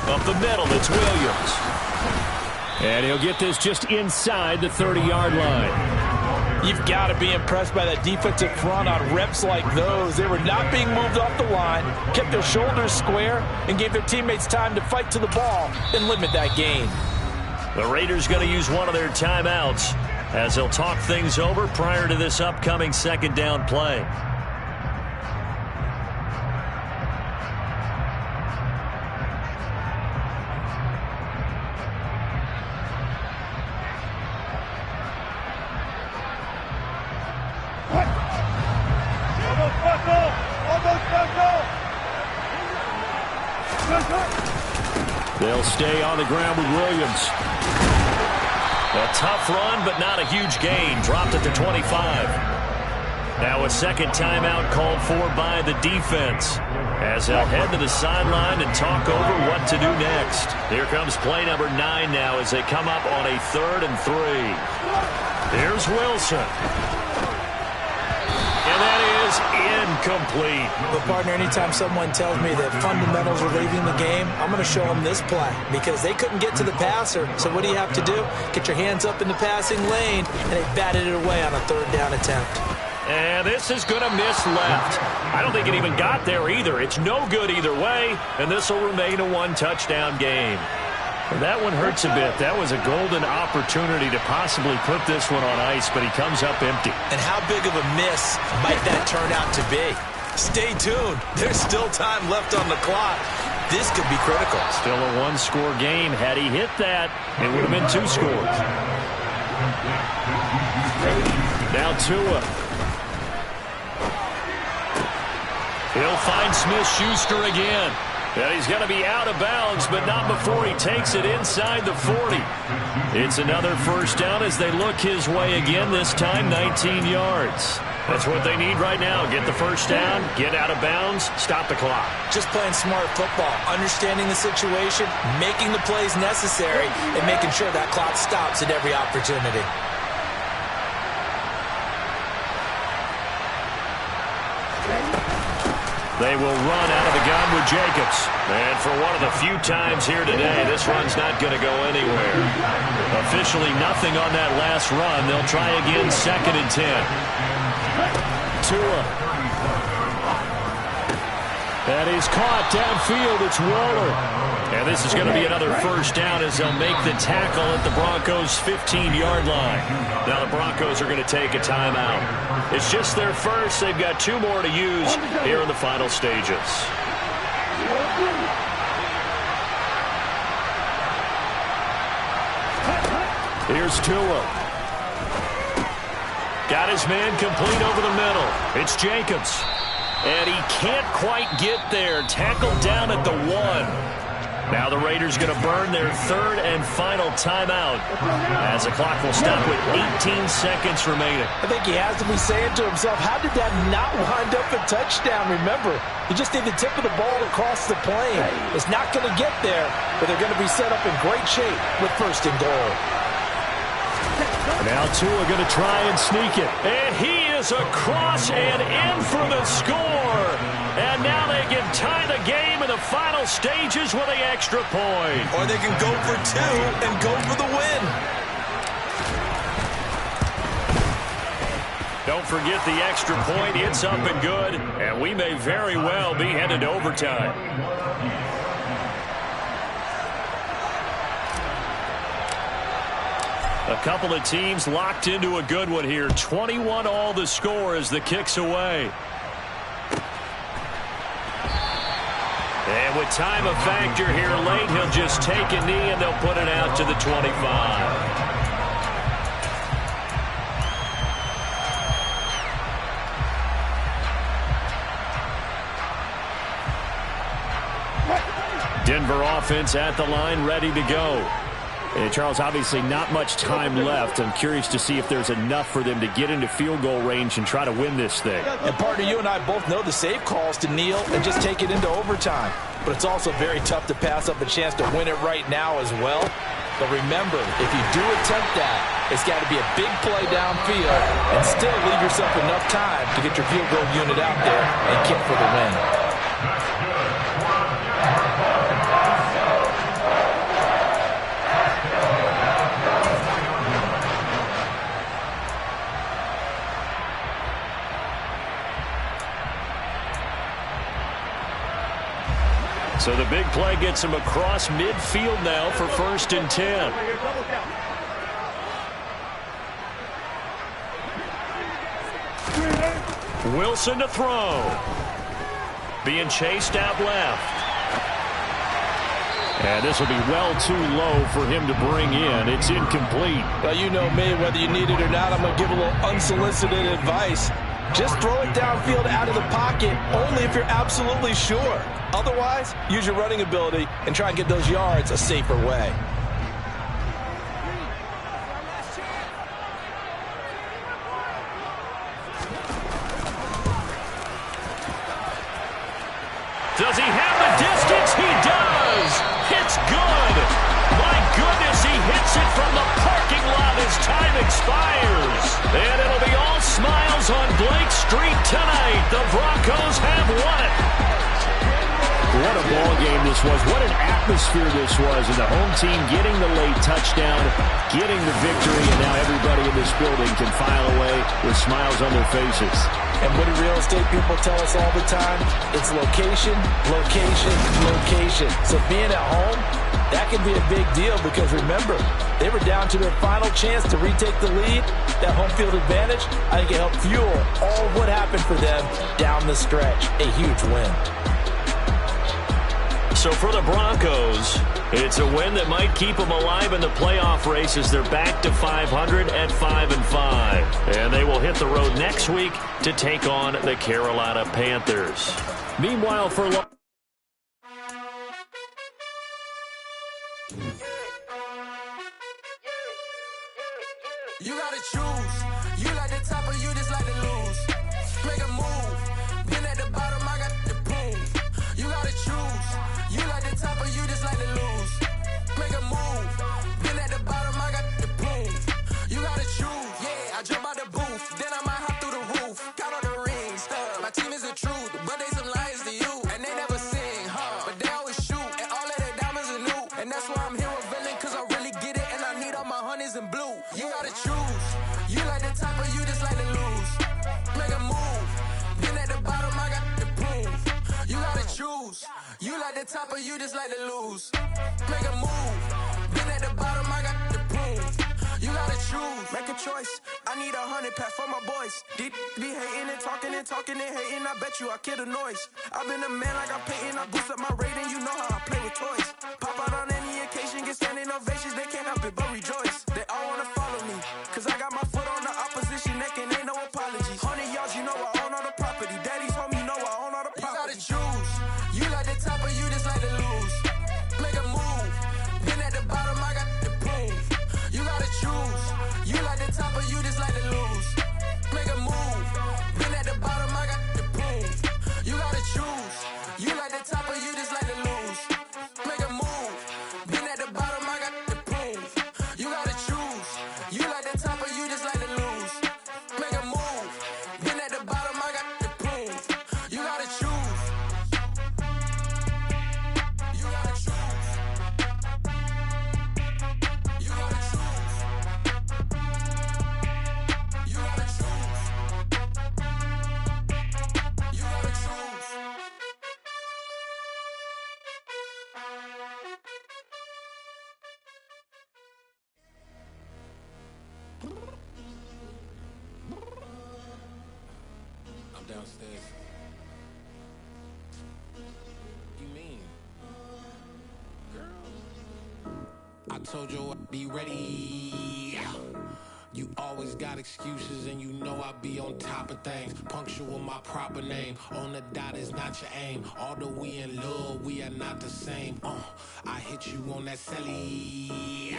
Up the middle, it's Williams. And he'll get this just inside the 30-yard line. You've got to be impressed by that defensive front on reps like those. They were not being moved off the line, kept their shoulders square, and gave their teammates time to fight to the ball and limit that gain. The Raiders going to use one of their timeouts as they'll talk things over prior to this upcoming 2nd down play. They'll stay on the ground with Williams. A tough run, but not a huge gain. Dropped at the 25. Now a second timeout called for by the defense as they'll head to the sideline and talk over what to do next. Here comes play number 9 now as they come up on a 3rd and 3. Here's Wilson. And that is incomplete. But, partner, anytime someone tells me that fundamentals are leaving the game, I'm going to show them this play because they couldn't get to the passer. So what do you have to do? Get your hands up in the passing lane, and they batted it away on a 3rd down attempt. And this is going to miss left. I don't think it even got there either. It's no good either way, and this will remain a 1-touchdown game. And that one hurts a bit. That was a golden opportunity to possibly put this one on ice, but he comes up empty. And how big of a miss might that turn out to be? Stay tuned. There's still time left on the clock. This could be critical. Still a 1-score game. Had he hit that, it would have been 2 scores. Now Tua. He'll find Smith-Schuster again. And he's going to be out of bounds, but not before he takes it inside the 40. It's another first down as they look his way again, this time 19 yards. That's what they need right now. Get the first down, get out of bounds, stop the clock. Just playing smart football, understanding the situation, making the plays necessary, and making sure that clock stops at every opportunity. They will run out of the gun with Jacobs. And for one of the few times here today, this run's not going to go anywhere. Officially nothing on that last run. They'll try again 2nd and 10. Tua. That is caught downfield. It's Waller. And this is going to be another first down as they'll make the tackle at the Broncos' 15-yard line. Now the Broncos are going to take a timeout. It's just their first. They've got 2 more to use here in the final stages. Here's Tua. Got his man complete over the middle. It's Jacobs. And he can't quite get there. Tackled down at the 1. Now the Raiders going to burn their 3rd and final timeout as the clock will stop with 18 seconds remaining. I think he has to be saying to himself, how did that not wind up a touchdown? Remember, you just need the tip of the ball across the plane. It's not going to get there, but they're going to be set up in great shape with 1st and goal. Now Tua going to try and sneak it. And he is across and in for the score. And now they can tie the game in the final stages with an extra point. Or they can go for 2 and go for the win. Don't forget the extra point. It's up and good. And we may very well be headed to overtime. A couple of teams locked into a good one here. 21 all the score as the kick's away. And with time a factor here late, he'll just take a knee and they'll put it out to the 25. Denver offense at the line, ready to go. And Charles, obviously not much time left. I'm curious to see if there's enough for them to get into field goal range and try to win this thing. And partner, you and I both know the safe calls to kneel and just take it into overtime. But it's also very tough to pass up a chance to win it right now as well. But remember, if you do attempt that, it's got to be a big play downfield and still leave yourself enough time to get your field goal unit out there and kick for the win. So the big play gets him across midfield now for 1st and 10. Wilson to throw. Being chased out left. And this will be well too low for him to bring in. It's incomplete. Well, you know me, whether you need it or not, I'm going to give a little unsolicited advice. Just throw it downfield out of the pocket, only if you're absolutely sure. Otherwise, use your running ability and try and get those yards a safer way. Does he have the distance? He does! It's good! My goodness, he hits it from the parking lot as time expires. And it'll be all smiles on Blake Street tonight. The Broncos have won it. What a ball game this was. What an atmosphere this was. And the home team getting the late touchdown, getting the victory, and now everybody in this building can file away with smiles on their faces. And what do real estate people tell us all the time? It's location, location, location. So being at home, that can be a big deal because remember, they were down to their final chance to retake the lead. That home field advantage, I think it helped fuel all of what happened for them down the stretch. A huge win. So for the Broncos, it's a win that might keep them alive in the playoff race as they're back to 500 at 5-5. And they will hit the road next week to take on the Carolina Panthers. Meanwhile, for you gotta choose. You like the top or you just like to lose. Make a move. Been at the bottom, I got the boom. You gotta choose. You like the top or you just like to lose. Make a move. Been at the bottom, I got the boom. You gotta choose. Yeah, I jump out the booth. Then I might hop through the roof. Count on the rings. My team is the truth, but they some liars to you. And they never sing, but they always shoot. And all of their diamonds are new. And that's why I'm here revealing, cause I really get it. And I need all my honeys in blue. You gotta choose. You like the top or you just like to lose. Make a move. Been at the bottom, I got the boom. You gotta choose. You like the top or you just like to lose. Make a move. Been at the bottom, I got the boom. You gotta choose. Make a choice. I need 100 pack for my boys. Deep be hating and talking and hating. I bet you I kill the noise. I've been a man like I'm Peyton. I boost up my rating. You know how I play with toys. Pop out on any occasion, get standing ovations. They can't help it but rejoice. They all wanna follow me, cause I got my foot on the opposition neck and ain't no apologies. 100 yards, you know I own all the property. Daddy's home, you know I own all the property. You gotta choose. You like the top or you just like to lose. Make a move. Been at the bottom, I got the boom. You gotta choose. You like the top or you just like to lose. Make a move. Been at the bottom, I got the boom. You gotta choose. You like the top or you just like to lose. Make a move. Been at the bottom, I got the boom. You gotta choose. You like the top or you just like to lose. Make a move. Been at the bottom, I got the boom. You gotta choose. You gotta choose. You gotta choose. You gotta choose. You gotta choose. I'm downstairs. You mean? Told you I'd be ready. You always got excuses and you know I be on top of things. Punctual my proper name. On the dot is not your aim. Although we in love, we are not the same. I hit you on that celly.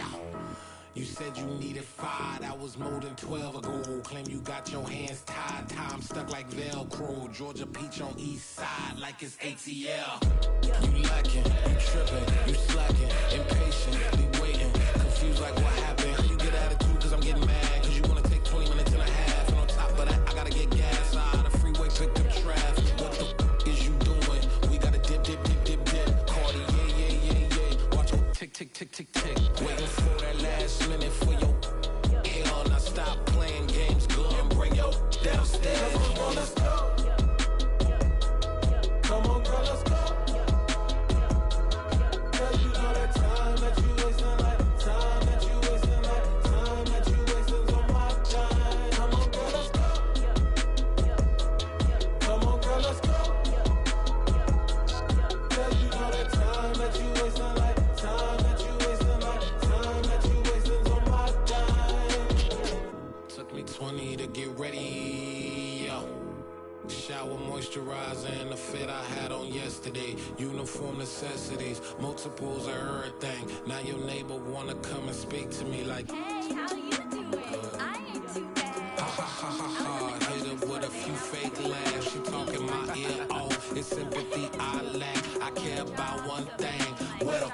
You said you needed 5, that was more than 12 ago. Claim you got your hands tied, time stuck like Velcro. Georgia Peach on east side like it's ATL. You lacking, you tripping, you slacking, impatient, be waiting, confused like what happened. You get attitude cause I'm getting mad, cause you wanna take 20 minutes and a half. And on top of that, I gotta get gas out of the freeway, picked up traffic. What the is you doing? We gotta dip. Cardi, yeah. Watch your tick. Waiting for that last minute for your hell. Now stop playing games, go and bring your downstairs. Come on, let's go. Come on, girl, let's go. Cause you know that time that you wasting, like time that you wasting, like time that you wasting on my time. Come on, girl, let's go. Come on, girl, let's go. Cause you know that time that you wasting, like time that you wasting, like time that you wasting on my time. Took me 20 to get ready, yo. Shower moisturizer and the fit I had on yesterday. Uniform necessities, multiples of everything. Now your neighbor wanna come and speak to me like, hey, how you doing? I ain't too bad. ha. Hit her with a few fake laughs. She talking my ear off. It's sympathy I lack. I care about one thing. What up?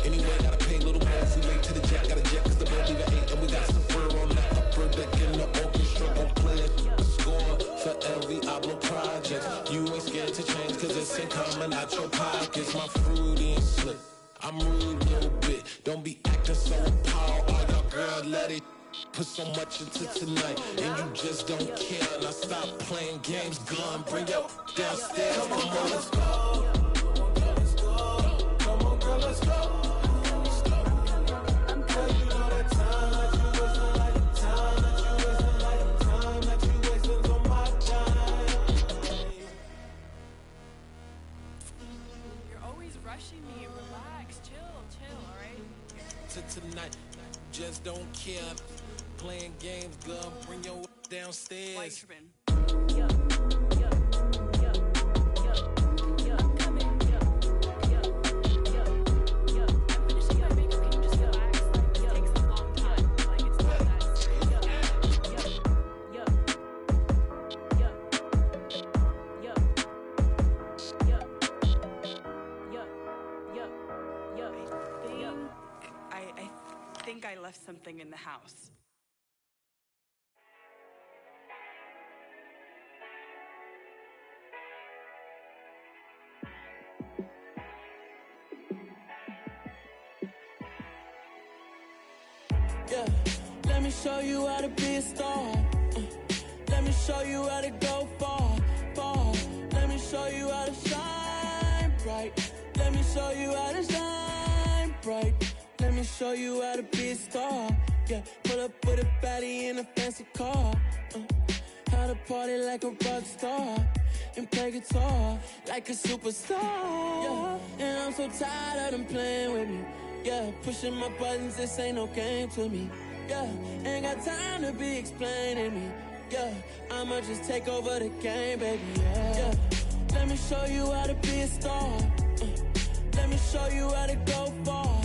Anyway, gotta pay a little more if we late to the jet. Gotta jet cause the boat leave at 8. And we got some fur on the upper deck in the orchestra. Gon' play it, score for every Ablo project. You ain't scared to change cause it's in coming out your pockets. My fruity and slick, I'm rude a little bit. Don't be acting so appalled. Oh, y'all girl, let it put so much into tonight. And you just don't care. Now stop playing games, gun, bring your downstairs. Come on, let's go. Come on, girl, let's go. Me, relax, chill, alright? Tonight, just don't care. Playing games, girl, bring your downstairs. White tripping. I left something in the house. Yeah, let me show you how to be a star. Let me show you how to go far. Let me show you how to shine bright. Let me show you how to shine bright. Let me show you how to be a star. Yeah, pull up with a baddie in a fancy car. How to party like a rock star and play guitar like a superstar. Yeah, and I'm so tired of them playing with me. Yeah, pushing my buttons, this ain't no game to me. Yeah, ain't got time to be explaining me. Yeah, I'ma just take over the game, baby. Yeah, let me show you how to be a star. Let me show you how to go far.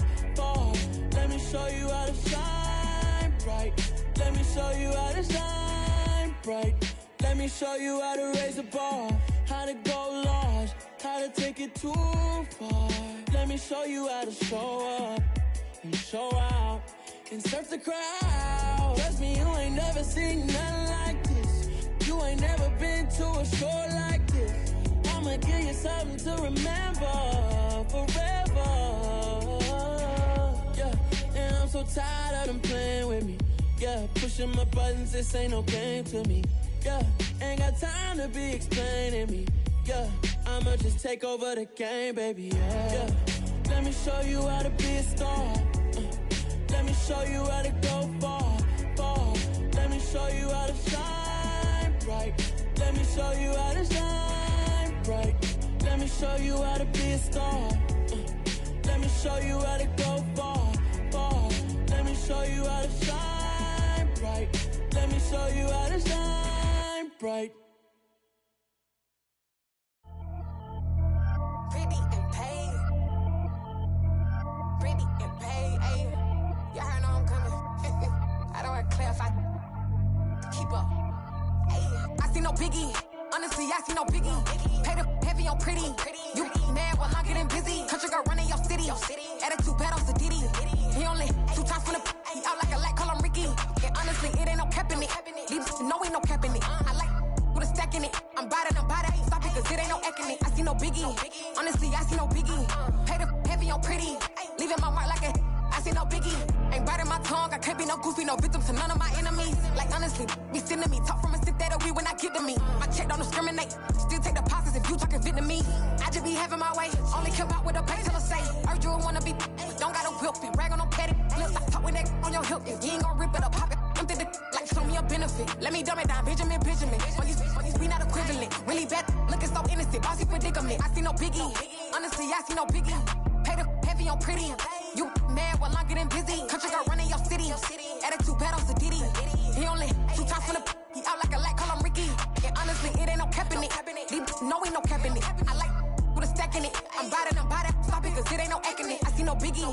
Let me show you how to shine bright. Let me show you how to shine bright. Let me show you how to raise the bar, how to go large, how to take it too far. Let me show you how to show up and show out and surf the crowd. Trust me, you ain't never seen nothing like this. You ain't never been to a show like this. I'ma give you something to remember forever. I'm so tired of them playing with me. Yeah, pushing my buttons, this ain't no game to me. Yeah, ain't got time to be explaining me. Yeah, I'ma just take over the game, baby. Yeah, let me show you how to be a star. Let me show you how to go far. Let me show you how to shine bright. Let me show you how to shine bright. Let me show you how to be a star. Let me me show you how to go far, far. Let me show you how to shine bright. Let me show you how to shine bright. Pretty and paid. Pretty and paid, ayy. Y'all heard I'm coming. I don't want to clarify. Keep up. Ayy. I see no biggie. Honestly, I see no biggie. Pay the heavy on pretty. You mad while I'm getting busy. Country girl running your city. Attitude bad on Sadiddy. He only 2 times from the he out like a light, call him Ricky. And honestly, it ain't no cap in it. These know ain't no cap in it. I like with a stack in it. I'm by that. Stop it, cause it ain't no eck in it. I see no biggie. Honestly, I see no biggie. Pay the heavy on pretty. Leaving my mark like a I see no biggie. Ain't biting my tongue. I can't be no goofy, no victim to none of my enemies. Like honestly, be sending me talk from a sit that we when I get to me. My check don't discriminate. Still take deposits if you talking Vietnamese. I just be having my way. Only come out with a pay till I say. Heard you wanna be, don't got a whip and rag on no petty. Lips like talk with that on your hip. If you ain't gon' rip it up, pop it. Empty the like show me a benefit. Let me dumb it down, Benjamin. For you be not equivalent. Really bad, looking so innocent. Bossy predicament. I see no biggie. Honestly, I see no biggie. Pay the heavy on pretty. You mad while I'm getting busy. Country girl running your city. Attitude bad on Sadiddy. He only 2 times from the he out like a light, call him Ricky. And honestly, it ain't no cap in it. These know ain't no cap in it. I like with a stack in it. I'm by that. Stop it, cause it ain't no eck in it. I see no biggie.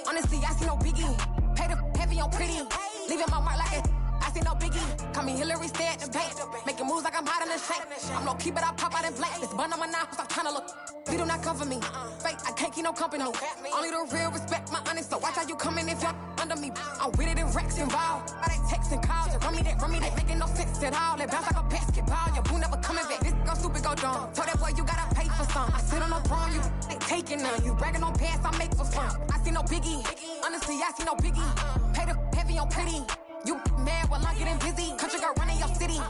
Honestly, I see no biggie. Pay the heavy on pretty. Leaving my mark like a I see no biggie. Call me Hillary, stay at the bank. Making moves like I'm hot in the shank. I'm low key, but I pop out in blank. This bun on my knife, stop trying to look. They do not cover me. Fake, I can't keep no company. Only the real respect my honest. So watch how you coming if you're under me. I'm with it and Rex involved. All they texting calls. Just run me that. Making no sense at all. They bounce like a basketball. Your boo never coming back. This go stupid, go dumb. Told that boy you gotta pay for some. I sit on the throne, you they taking none. You bragging on pants, I make for fun. I see no biggie. Honestly, I see no biggie. Pay the heavy on pretty. You mad while I'm getting busy. Country girl running your city.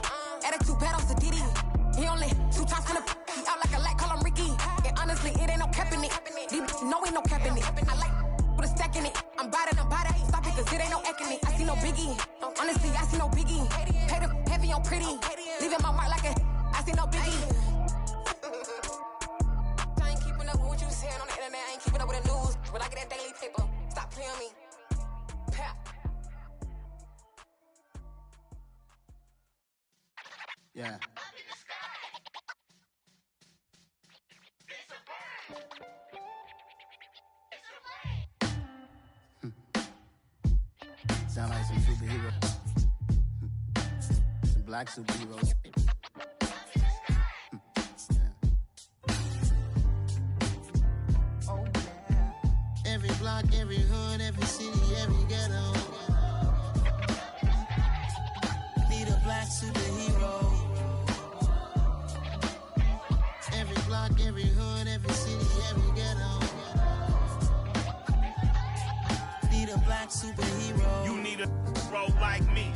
Attitude bad on Sadiddy. He only 2 times from the he out like a light, call him Ricky. And honestly, it ain't no cap in it. These know ain't no cap in it. I like with a stack in it. I'm by that. Stop it, cause it ain't no eck in it. I see no biggie. Honestly, I see no biggie. Pay the heavy on pretty. Leaving my mark like a I see no biggie. I ain't keeping up with what you saying on the internet. I ain't keeping up with the news. When I get that daily paper, stop playing me. Pap. Yeah. Sound like some superheroes. Some black superheroes. Oh yeah. Every block, every hood, every city, every ghetto. Need a black superhero. Every block, every hood, every city, every ghetto. Need a black superhero. You need a role like me.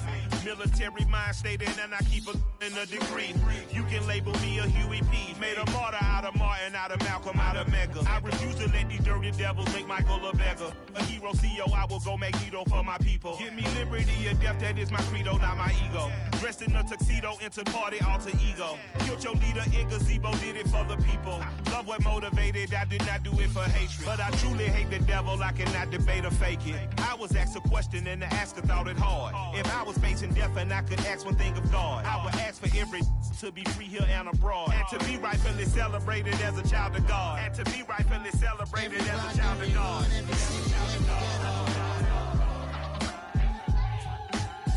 Military mind stated, and I keep in a degree. You can label me a Huey P. Made a martyr out of Martin, out of Malcolm, out of Mega. I refuse to let these dirty devils make Michael a beggar. A hero CEO, I will go Magneto for my people. Give me liberty or death, that is my credo, not my ego. Dressed in a tuxedo, into party, alter ego. Killed your leader in gazebo, did it for the people. Love what motivated, I did not do it for hatred. But I truly hate the devil, I cannot debate or fake it. I was asked a question and the asker thought it hard. If I was facing death and I could ask one thing of God, I would ask for every to be free here and abroad. And to be rightfully celebrated as a child of God. And to be rightfully celebrated as a child of God.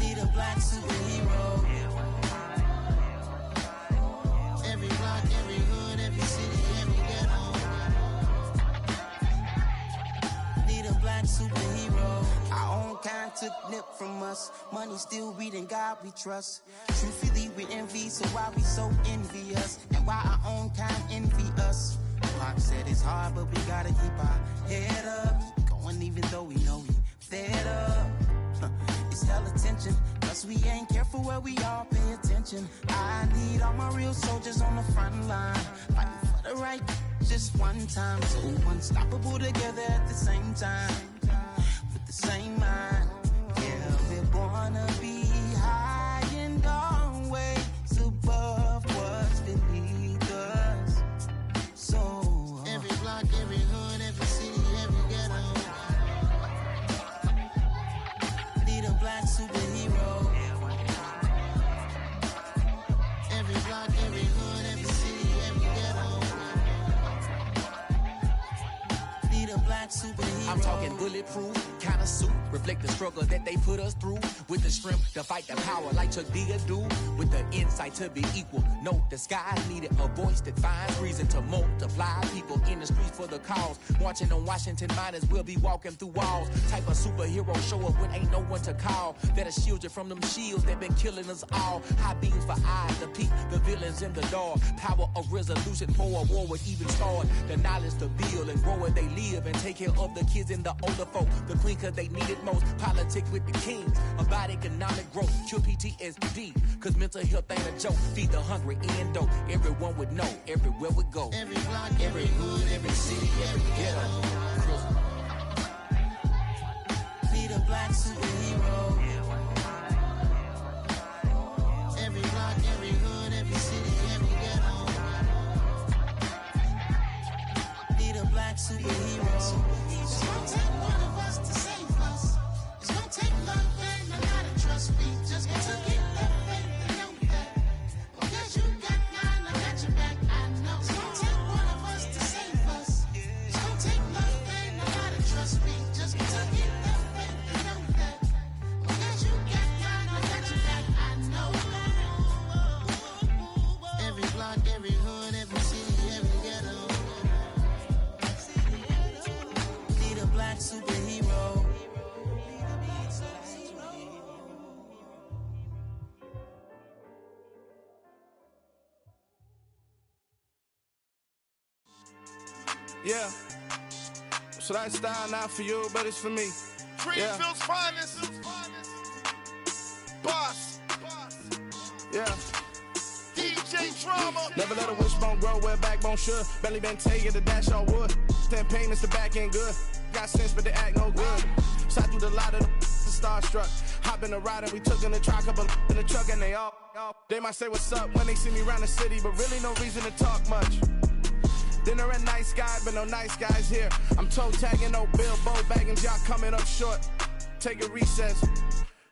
Need a black superhero. Every block, every hood, every city, every ghetto. Need a black superhero. Our own kind took nip from us. Money still reading God we trust. Truthfully we envy, so why we so envious? And why our own kind envy us? Pac said it's hard, but we gotta keep our head up. Going even though we know we fed up. It's hell attention, cause we ain't careful where we all pay attention. I need all my real soldiers on the front line, fighting for the right just one time. So unstoppable together at the same time, with the same mind. Yeah, we're gonna be high and always above what's beneath us. So every block, every hood, every city, every ghetto. superhero. I'm talking bulletproof, kind of suit, reflect the struggle that they put us through. With the strength to fight the power like Chuck D do. With the insight to be equal. Note the skies needed a voice that finds reason to multiply. People in the streets for the cause. Marching on Washington miners will be walking through walls. Type of superhero show up when ain't no one to call. That'll shield you from them shields that been killing us all. High beams for eyes to peek the villains in the dark. Power of resolution for a war would even start. The knowledge to build and grow where they live and take care of the kids and the older folk. The queen cause they need it most. Politics with the kings. About economic growth. Cure PTSD. Cause mental health ain't a joke. Feed the hungry and dope. Everyone would know everywhere we go. Every block, every hood, every city, every ghetto. Be the black superhero. Every block, every hood, every city, every ghetto. Be the black superhero. It's gonna take one of us to save us. It's gonna take love and a lot of trust. We just got to get that faith and know that. Because you got mine, I got your back, I know. It's gonna take one of us to save us. It's gonna take love and a lot of trust. We just got to get that faith and know that. Because you got mine, I got your back, I know. Every block, every hood, every city, every ghetto. Be the black superhero. Yeah. So that style not for you, but it's for me. Greenfield's finest. Boss. Yeah. DJ Drama. Never let a wishbone grow where backbone should. Belly been taking the dash on wood. Stand pain is the back end good. Got sense, but they act no good. Side through the lot of the starstruck. Hop in the ride and we took in the truck, couple in the truck and they all. They might say what's up when they see me around the city, but really no reason to talk much. Dinner and nice guy, but no nice guys here. I'm toe tagging, no billboard bagging, y'all coming up short. Take a recess.